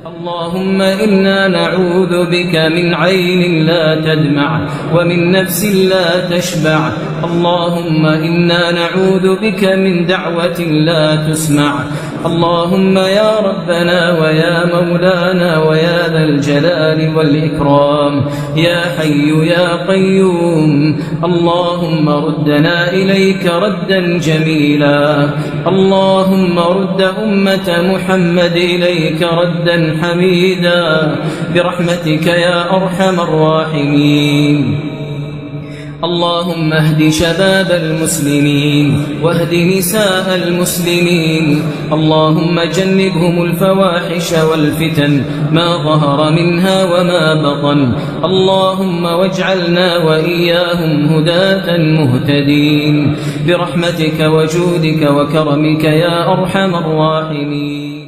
اللهم إنا نعوذ بك من عين لا تدمع ومن نفس لا تشبع. اللهم إنا نعوذ بك من دعوة لا تسمع. اللهم يا ربنا ويا مولانا ويا ذا الجلال والإكرام يا حي يا قيوم، اللهم ردنا إليك ردا جميلا. اللهم رد أمة محمد إليك ردا حميدا برحمتك يا أرحم الراحمين. اللهم اهد شباب المسلمين واهد نساء المسلمين. اللهم جنبهم الفواحش والفتن ما ظهر منها وما بطن. اللهم واجعلنا وإياهم هداة مهتدين برحمتك وجودك وكرمك يا أرحم الراحمين.